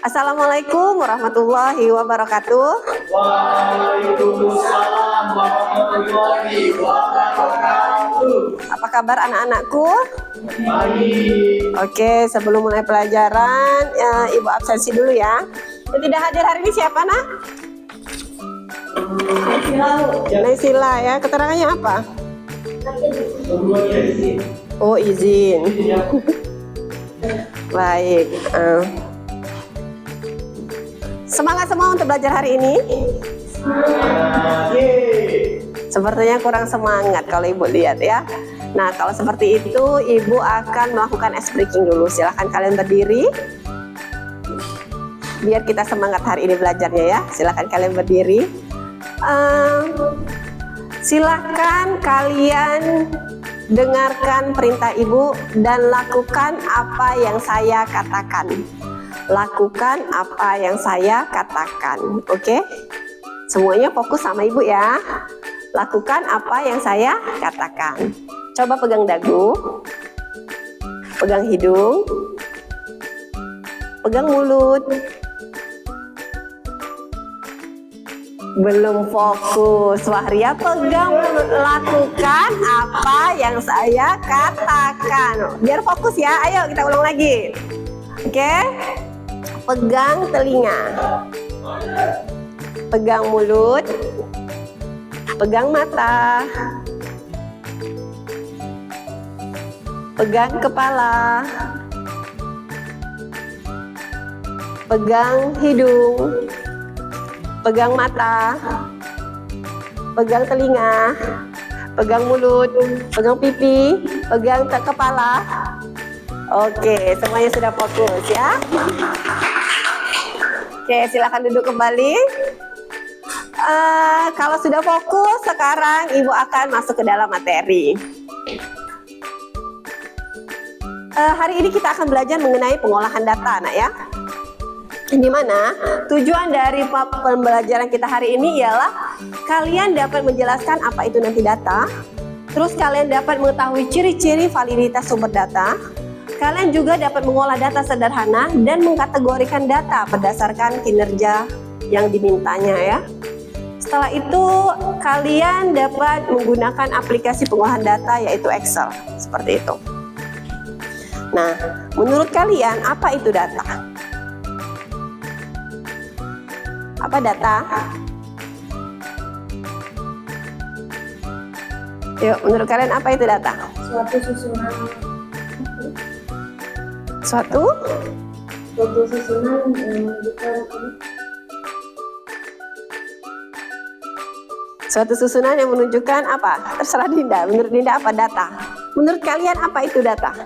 Assalamualaikum warahmatullahi wabarakatuh. Waalaikumsalam warahmatullahi wabarakatuh. Apa kabar anak-anakku? Baik. Oke, sebelum mulai pelajaran, Ibu absensi dulu ya. Yang tidak hadir hari ini siapa, nak? Naisila ya. Keterangannya apa? Oh, izin. Baik. Semangat semua untuk belajar hari ini. Sepertinya kurang semangat kalau Ibu lihat ya. Nah, kalau seperti itu Ibu akan melakukan ice breaking dulu. Silahkan kalian berdiri. Biar kita semangat hari ini belajarnya ya. Silahkan kalian berdiri. Silahkan kalian dengarkan perintah Ibu dan lakukan apa yang saya katakan. Lakukan apa yang saya katakan. Oke? Semuanya fokus sama Ibu ya. Lakukan apa yang saya katakan. Coba pegang dagu. Pegang hidung. Pegang mulut. Belum fokus. Wahria pegang mulut. Lakukan apa yang saya katakan. Biar fokus ya. Ayo kita ulang lagi. Oke? Pegang telinga. Pegang mulut. Pegang mata. Pegang kepala. Pegang hidung. Pegang mata. Pegang telinga. Pegang mulut. Pegang pipi. Pegang kepala. Oke, semuanya sudah fokus ya. Oke, silakan duduk kembali. Kalau sudah fokus, sekarang Ibu akan masuk ke dalam materi. Hari ini kita akan belajar mengenai pengolahan data, nak ya. Di mana tujuan dari pembelajaran kita hari ini ialah kalian dapat menjelaskan apa itu nanti data. Terus kalian dapat mengetahui ciri-ciri validitas sumber data. Kalian juga dapat mengolah data sederhana dan mengkategorikan data berdasarkan kinerja yang dimintanya ya. Setelah itu kalian dapat menggunakan aplikasi pengolahan data yaitu Excel, seperti itu. Nah, menurut kalian apa itu data? Apa data? Yuk, menurut kalian apa itu data? Suatu susunan Suatu susunan yang menunjukkan Suatu susunan yang menunjukkan apa? Terserah Dinda. Menurut Dinda apa data? Menurut kalian apa itu data?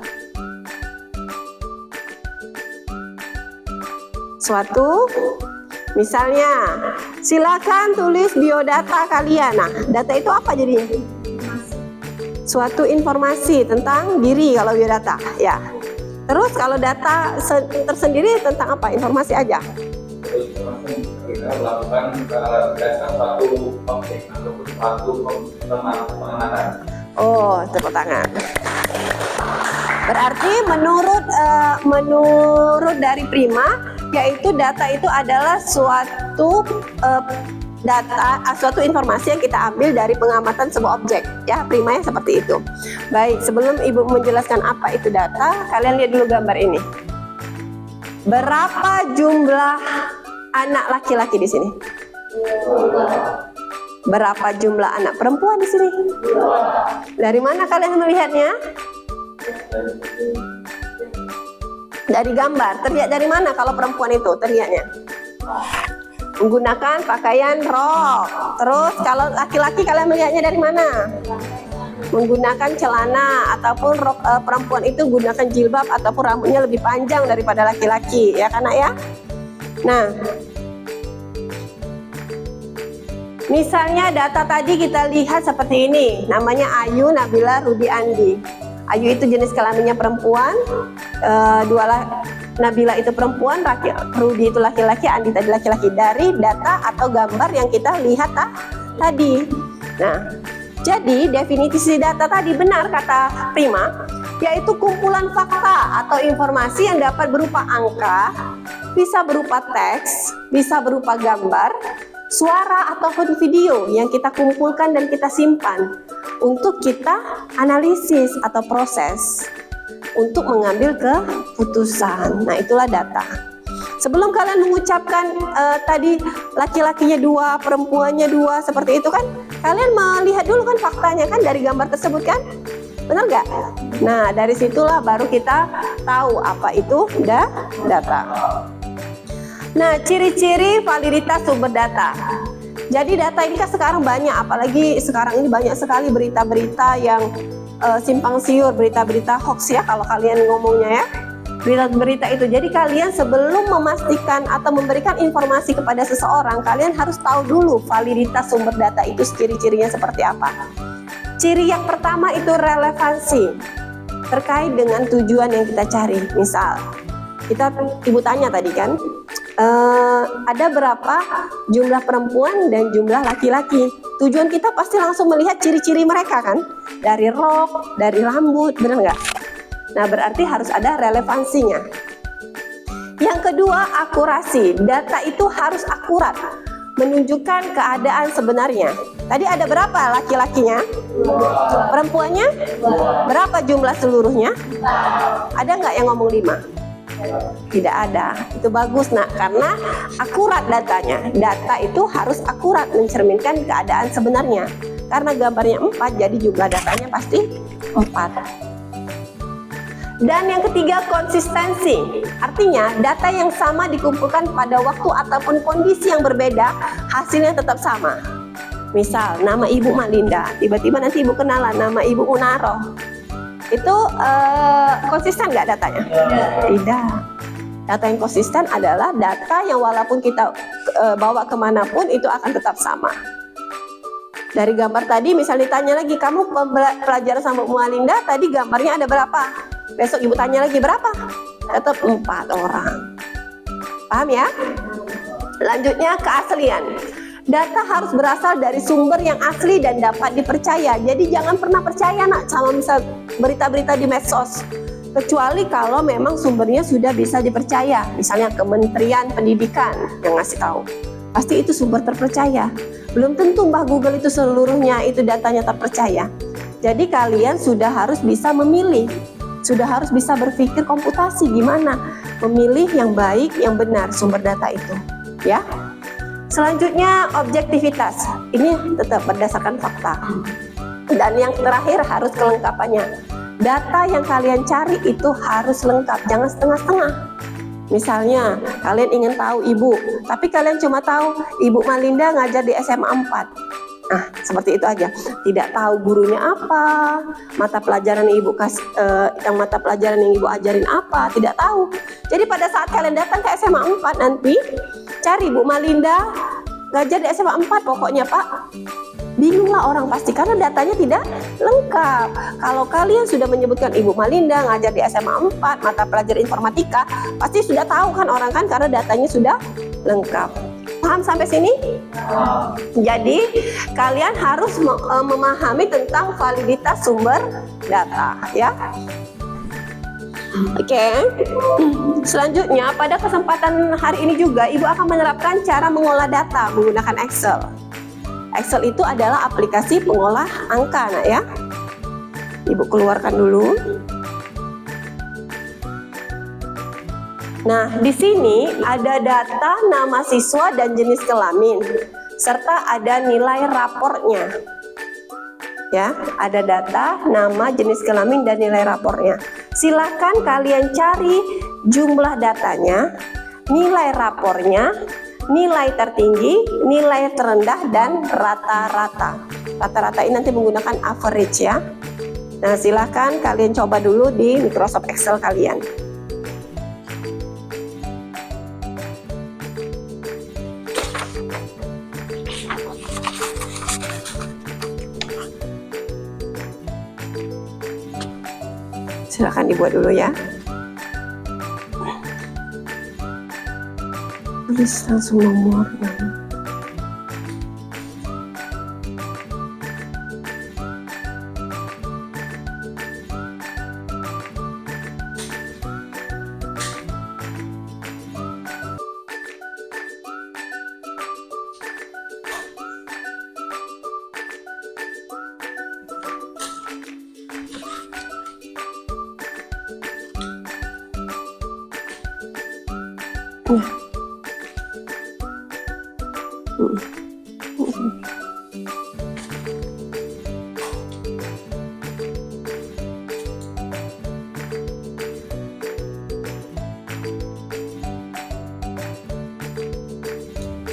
Suatu, misalnya, silakan tulis biodata kalian. Nah, data itu apa jadinya? Suatu informasi tentang diri kalau biodata, ya. Terus kalau data tersendiri tentang apa? Informasi aja. Kita melakukan berdasarkan satu objek ataupun satu pengenaan. Oh, tepuk tangan. Berarti menurut dari Prima, yaitu data itu adalah suatu suatu informasi yang kita ambil dari pengamatan sebuah objek ya, Prima ya, seperti itu. Baik, sebelum Ibu menjelaskan apa itu data, kalian lihat dulu gambar ini. Berapa jumlah anak laki-laki di sini? Berapa jumlah anak perempuan di sini? Dari mana kalian melihatnya? Dari gambar. Terlihat dari mana kalau perempuan itu terlihatnya? Menggunakan pakaian rok. Terus kalau laki-laki kalian melihatnya dari mana? Menggunakan celana ataupun rok, perempuan itu gunakan jilbab ataupun rambutnya lebih panjang daripada laki-laki, ya kan, Nak ya? Nah, misalnya data tadi kita lihat seperti ini, namanya Ayu, Nabila, Rudi, Andi. Ayu itu jenis kelaminnya perempuan, Nabila itu perempuan, Rudi itu laki-laki, Andi tadi laki-laki, dari data atau gambar yang kita lihat tadi. Nah, jadi definisi data tadi benar kata Prima, yaitu kumpulan fakta atau informasi yang dapat berupa angka, bisa berupa teks, bisa berupa gambar, suara ataupun video yang kita kumpulkan dan kita simpan untuk kita analisis atau proses untuk mengambil keputusan. Nah, itulah data. Sebelum kalian mengucapkan tadi laki-lakinya 2, perempuannya 2 seperti itu kan, kalian melihat dulu kan faktanya kan dari gambar tersebut kan, benar nggak? Nah, dari situlah baru kita tahu apa itu data. Nah, ciri-ciri validitas sumber data. Jadi data ini kan sekarang banyak, apalagi sekarang ini banyak sekali berita-berita yang simpang siur, berita-berita hoax ya kalau kalian ngomongnya ya. Berita-berita itu. Jadi kalian sebelum memastikan atau memberikan informasi kepada seseorang, kalian harus tahu dulu validitas sumber data itu ciri-cirinya seperti apa. Ciri yang pertama itu relevansi terkait dengan tujuan yang kita cari. Misal, ibu tanya tadi kan, ada berapa jumlah perempuan dan jumlah laki-laki. Tujuan kita pasti langsung melihat ciri-ciri mereka kan, dari rok, dari rambut, benar nggak? Nah, berarti harus ada relevansinya. Yang kedua, akurasi. Data itu harus akurat, menunjukkan keadaan sebenarnya. Tadi ada berapa laki-lakinya? Perempuannya? Berapa jumlah seluruhnya? Ada nggak yang ngomong 5? Tidak ada. Itu bagus nak, karena akurat datanya. Data itu harus akurat mencerminkan keadaan sebenarnya. Karena gambarnya 4, jadi jumlah datanya pasti 4. Dan yang ketiga, konsistensi. Artinya data yang sama dikumpulkan pada waktu ataupun kondisi yang berbeda, hasilnya tetap sama. Misal nama Ibu Malinda, tiba-tiba nanti Ibu kenalan nama Ibu Unaro. Itu konsisten nggak datanya? Tidak. Data yang konsisten adalah data yang walaupun kita bawa kemanapun itu akan tetap sama. Dari gambar tadi misalnya ditanya lagi, kamu pelajaran sama Bu Malinda, tadi gambarnya ada berapa? Besok Ibu tanya lagi berapa? Tetap 4 orang. Paham ya? Lanjutnya, keaslian. Data harus berasal dari sumber yang asli dan dapat dipercaya. Jadi jangan pernah percaya nak sama misal berita-berita di medsos, kecuali kalau memang sumbernya sudah bisa dipercaya. Misalnya Kementerian Pendidikan yang ngasih tahu, pasti itu sumber terpercaya. Belum tentu Mbah Google itu seluruhnya itu datanya terpercaya. Jadi kalian sudah harus bisa memilih, sudah harus bisa berpikir komputasi gimana memilih yang baik, yang benar sumber data itu, ya. Selanjutnya, objektivitas. Ini tetap berdasarkan fakta. Dan yang terakhir harus kelengkapannya. Data yang kalian cari itu harus lengkap, jangan setengah-setengah. Misalnya, kalian ingin tahu ibu, tapi kalian cuma tahu Ibu Malinda ngajar di SMA 4. Nah, seperti itu aja. Tidak tahu gurunya apa, mata pelajaran yang mata pelajaran yang ibu ajarin apa, tidak tahu. Jadi pada saat kalian datang ke SMA 4 nanti, cari Bu Malinda ngajar di SMA 4 pokoknya Pak. Bingunglah orang pasti karena datanya tidak lengkap. Kalau kalian sudah menyebutkan Ibu Malinda ngajar di SMA 4 mata pelajaran informatika, pasti sudah tahu kan orang kan karena datanya sudah lengkap. Paham sampai sini? Jadi kalian harus memahami tentang validitas sumber data ya. Oke. Selanjutnya pada kesempatan hari ini juga Ibu akan menerapkan cara mengolah data menggunakan Excel. Excel itu adalah aplikasi pengolah angka nak ya. Ibu keluarkan dulu. Nah, di sini ada data nama siswa dan jenis kelamin, serta ada nilai rapornya. Ya, ada data, nama, jenis kelamin, dan nilai rapornya. Silakan kalian cari jumlah datanya, nilai rapornya, nilai tertinggi, nilai terendah, dan rata-rata. Rata-rata ini nanti menggunakan average ya. Nah, silakan kalian coba dulu di Microsoft Excel kalian. Silakan dibuat dulu ya. Tulis langsung nomornya. Ya.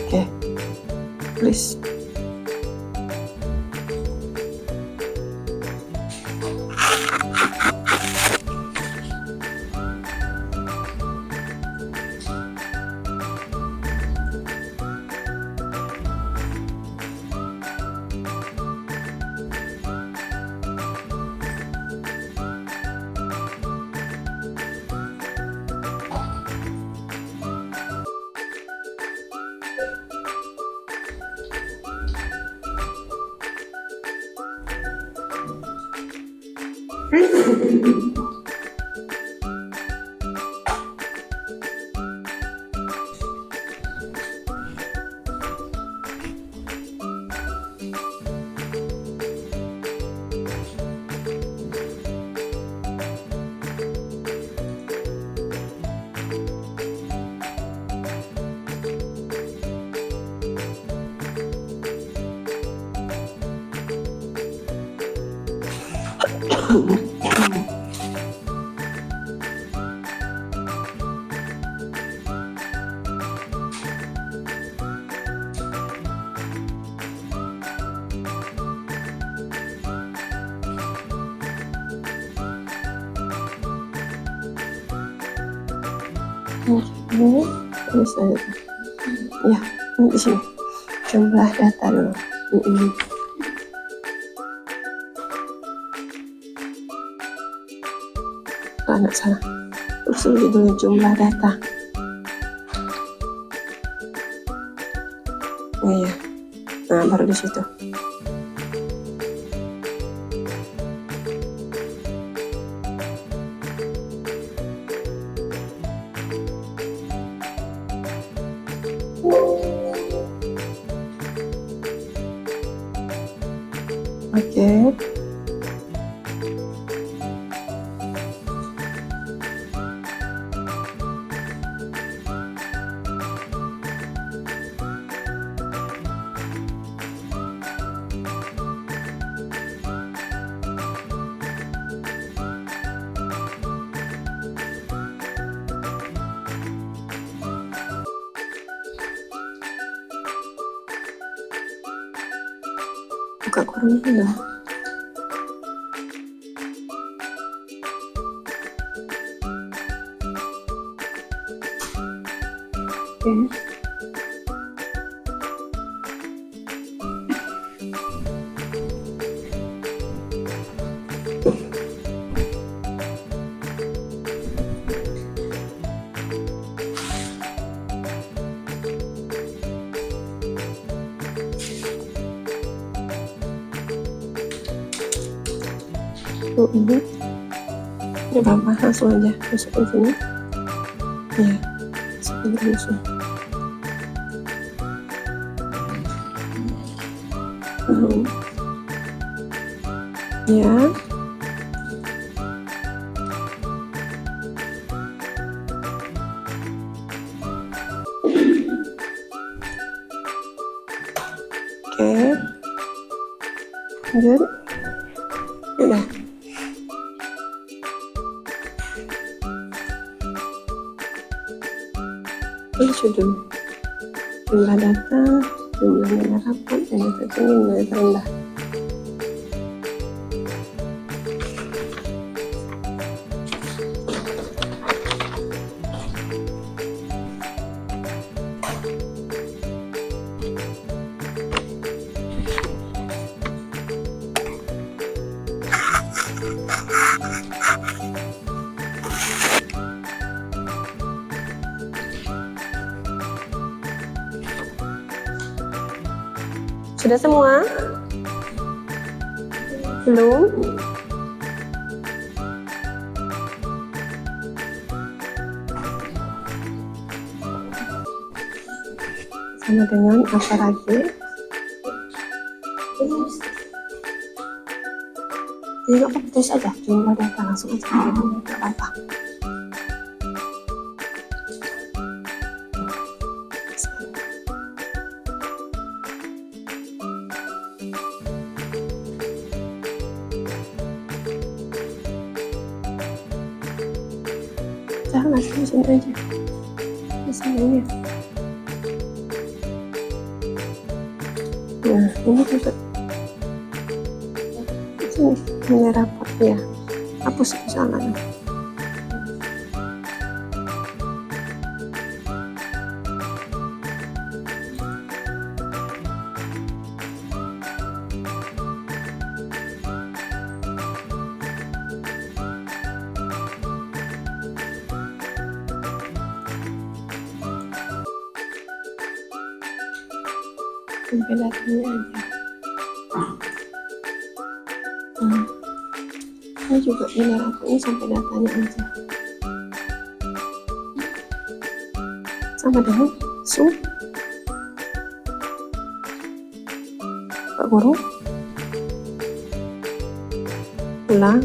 Oke, please. Ini terus aja. Ya, ini di sini. Jumlah data dulu. Ini. Anak salah. Terus dulu jumlah data. Oh ya. Nah, baru di situ. Oke. Buka kurung dulu. Oke. Ini nggak apa-apa, langsung aja masukin sini ya, masukin langsung. Ya, oke, lanjut, udah. Lucu dulu. Jumlah data, jumlah nilai rapat, dan data tinggi, nilai terendah. Sudah semua? Belum? Sama dengan apa lagi? Jadi nggak apa-apa, tulis aja jumlah data, langsung aja nggak apa-apa. Jangan, di sini aja. Di sini. Nah, ini juga. Di sini, nilai rapor ya. Hapus kesalahan. Sampai datanya aja. Nah, ini juga nilai rapornya sampai datanya aja. Sama dengan sum. Pak Guru. Ulang.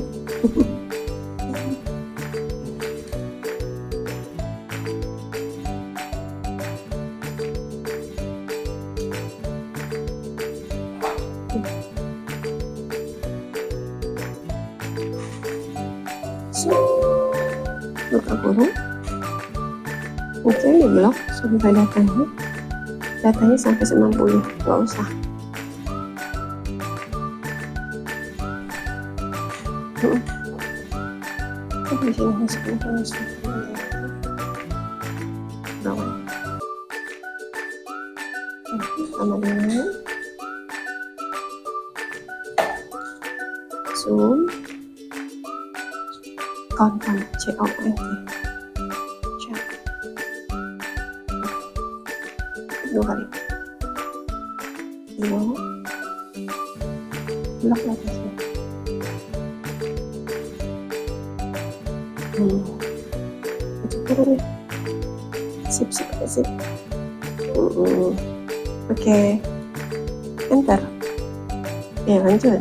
Buka Guru. Oke, di blok sampai datanya sampai 90, nggak usah. Di sini masukin bawah. Sama dengan zoom count CONT. Dua kali. Dua. Blok lagi. Cukup nih. Sip. Oke. Enter. Ya, lanjut.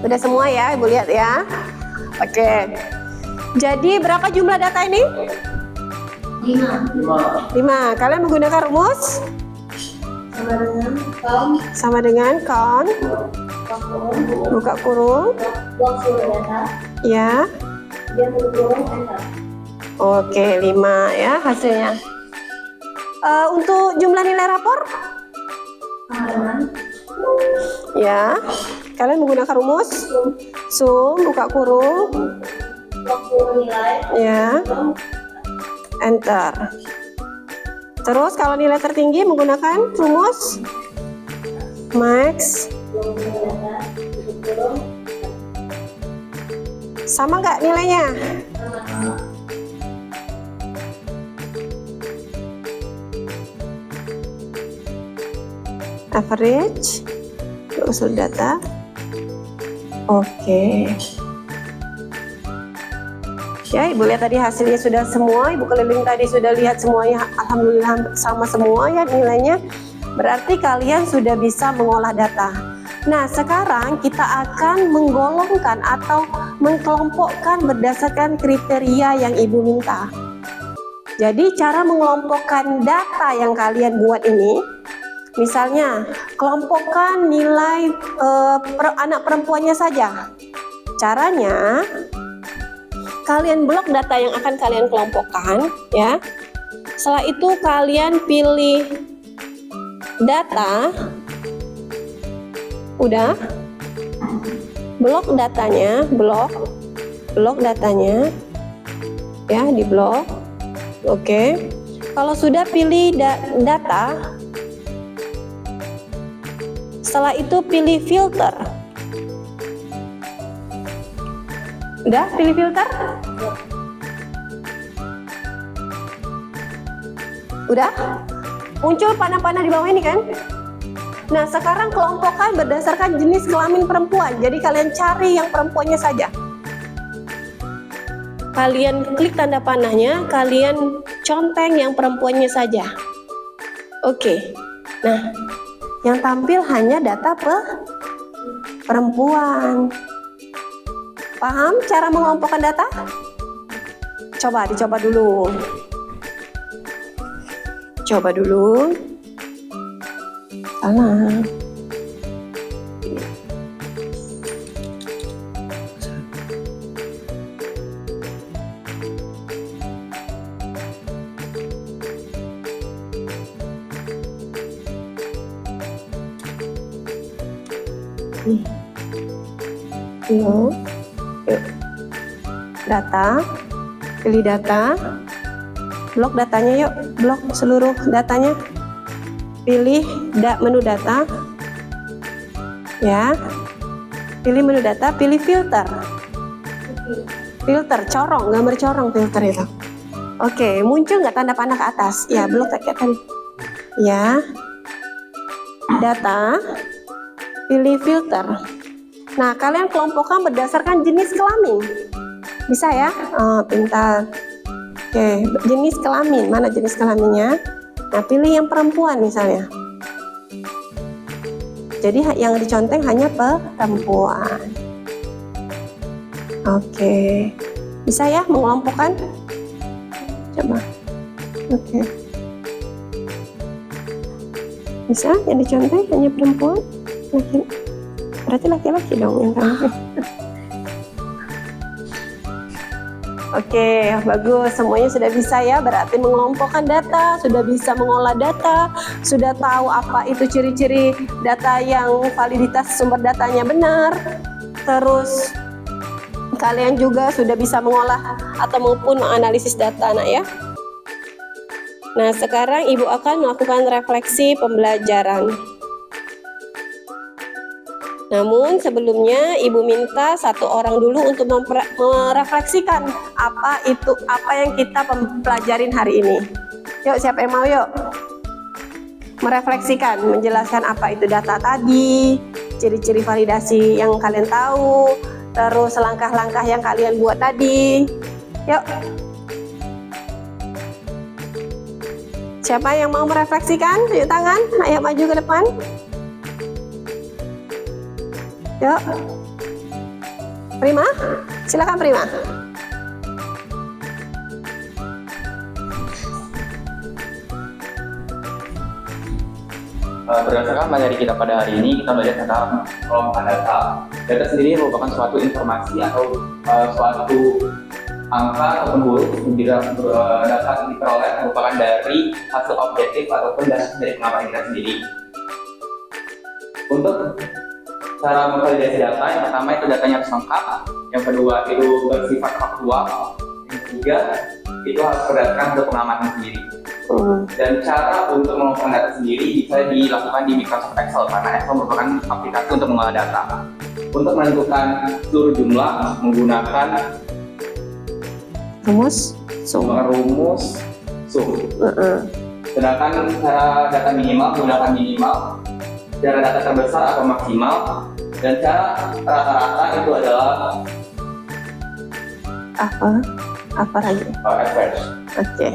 Udah semua ya, Ibu lihat ya. Oke. Jadi berapa jumlah data ini? 5. Kalian menggunakan rumus? Sama dengan count. Buka kurung. Blok sudah data. Ya. Dia kurung enter. Oke, 5 ya hasilnya. Untuk jumlah nilai rapor? Sama dengan Ya. Kalian menggunakan rumus? Sum, buka kurung. blok kurung nilai. Ya. Enter. Terus kalau nilai tertinggi menggunakan rumus max. Sama nggak nilainya? Average, usul data. Oke. Ya, Ibu lihat tadi hasilnya sudah semua. Ibu keliling tadi sudah lihat semuanya. Alhamdulillah sama semua ya nilainya. Berarti kalian sudah bisa mengolah data. Nah, sekarang kita akan menggolongkan atau mengkelompokkan berdasarkan kriteria yang Ibu minta. Jadi cara mengelompokkan data yang kalian buat ini, misalnya kelompokkan nilai anak perempuannya saja. Caranya, kalian blok data yang akan kalian kelompokkan ya. Setelah itu kalian pilih data. Udah. Blok datanya, blok datanya. Ya, di blok. Oke. Kalau sudah pilih data, setelah itu pilih filter. Udah pilih filter? Udah? Muncul panah-panah di bawah ini kan? Nah, sekarang kelompokkan berdasarkan jenis kelamin perempuan. Jadi kalian cari yang perempuannya saja. Kalian klik tanda panahnya, kalian conteng yang perempuannya saja. Oke. Nah, yang tampil hanya data perempuan. Paham cara mengelompokkan data? Dicoba dulu. Coba dulu. Salah. Nih. Yuk. Data, pilih data, blok datanya yuk, blok seluruh datanya, pilih menu data, ya, pilih menu data, pilih filter, corong, gambar corong filter itu. Oke, muncul nggak tanda panah ke atas? Ya, blok kayak tadi, ya, data, pilih filter. Nah, kalian kelompokkan berdasarkan jenis kelamin. Bisa ya? Oh, pintar. Oke, jenis kelamin. Mana jenis kelaminnya? Nah, pilih yang perempuan misalnya. Jadi yang diconteng hanya perempuan. Oke. Bisa ya mengelompokkan? Coba. Oke. Bisa yang diconteng hanya perempuan? Berarti laki-laki dong yang kamu. Oke, bagus. Semuanya sudah bisa ya, berarti mengelompokkan data, sudah bisa mengolah data, sudah tahu apa itu ciri-ciri data yang validitas sumber datanya benar. Terus kalian juga sudah bisa mengolah atau maupun menganalisis data, nak ya. Nah, sekarang Ibu akan melakukan refleksi pembelajaran. Namun sebelumnya Ibu minta satu orang dulu untuk merefleksikan apa yang kita pelajarin hari ini. Yuk, siapa yang mau yuk? Merefleksikan, menjelaskan apa itu data tadi, ciri-ciri validasi yang kalian tahu, terus langkah-langkah yang kalian buat tadi. Yuk. Siapa yang mau merefleksikan? Tunjuk tangan, ayo maju ke depan. Yuk, Prima, silakan Prima. Berdasarkan materi kita pada hari ini, kita belajar tentang pengelompokan data. Data sendiri merupakan suatu informasi atau suatu angka ataupun huruf yang data yang diperoleh merupakan dari hasil objektif ataupun dari pengamatan kita sendiri. Untuk cara memvalidasi data, yang pertama itu datanya harus lengkap, yang kedua itu bersifat faktual, yang ketiga itu harus berdasarkan untuk pengamatan sendiri. Dan cara untuk mengelompokkan data sendiri bisa dilakukan di Microsoft Excel, karena Excel merupakan aplikasi untuk mengolah data. Untuk menentukan seluruh jumlah menggunakan rumus sum. Sedangkan cara data minimal menggunakan minimal, cara data terbesar atau maksimal, dan cara rata-rata itu adalah apa lagi? Average. Oke.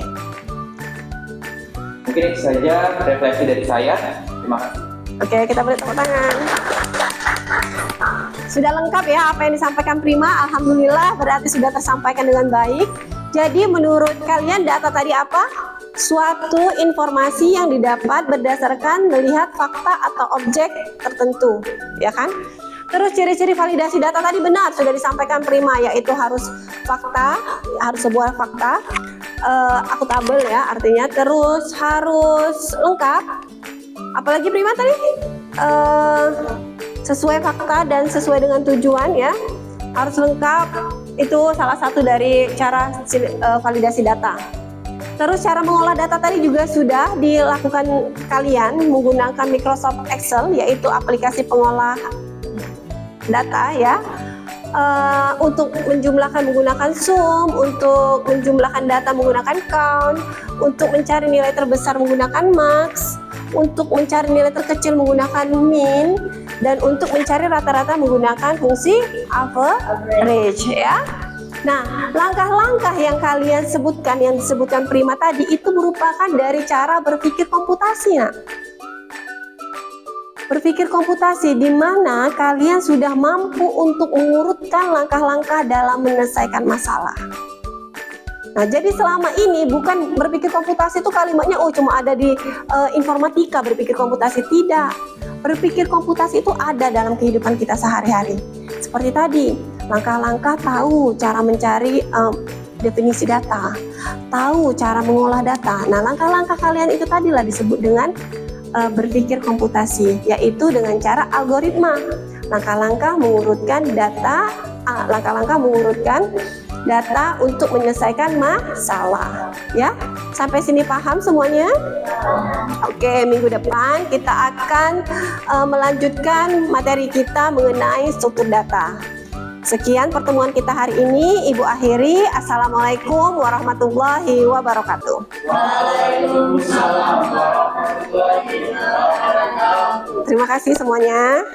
Mungkin itu saja refleksi dari saya. Terima kasih. Oke, kita beri tepuk tangan. Sudah lengkap ya apa yang disampaikan Prima. Alhamdulillah, berarti sudah tersampaikan dengan baik. Jadi menurut kalian data tadi apa? Suatu informasi yang didapat berdasarkan melihat fakta atau objek tertentu, ya kan? Terus ciri-ciri validasi data tadi benar sudah disampaikan Prima, yaitu harus fakta, harus sebuah fakta, akuntabel ya artinya, terus harus lengkap. Apalagi Prima tadi? Sesuai fakta dan sesuai dengan tujuan ya, harus lengkap. Itu salah satu dari cara validasi data. Terus cara mengolah data tadi juga sudah dilakukan kalian menggunakan Microsoft Excel, yaitu aplikasi pengolah data ya. Untuk menjumlahkan menggunakan sum, untuk menjumlahkan data menggunakan count, untuk mencari nilai terbesar menggunakan max, untuk mencari nilai terkecil menggunakan min, dan untuk mencari rata-rata menggunakan fungsi average ya. Nah, langkah-langkah yang kalian sebutkan, yang disebutkan Prima tadi, itu merupakan dari cara berpikir komputasi. Nah, berpikir komputasi di mana kalian sudah mampu untuk mengurutkan langkah-langkah dalam menyelesaikan masalah. Nah, jadi selama ini bukan berpikir komputasi itu kalimatnya cuma ada di informatika berpikir komputasi, tidak. Berpikir komputasi itu ada dalam kehidupan kita sehari-hari. Seperti tadi, langkah-langkah tahu cara mencari definisi data, tahu cara mengolah data. Nah, langkah-langkah kalian itu tadilah disebut dengan berpikir komputasi, yaitu dengan cara algoritma. langkah-langkah mengurutkan data untuk menyelesaikan masalah. Ya, sampai sini paham semuanya? Oke, minggu depan kita akan melanjutkan materi kita mengenai struktur data. Sekian pertemuan kita hari ini, Ibu akhiri. Assalamualaikum warahmatullahi wabarakatuh. Waalaikumsalam warahmatullahi wabarakatuh. Terima kasih semuanya.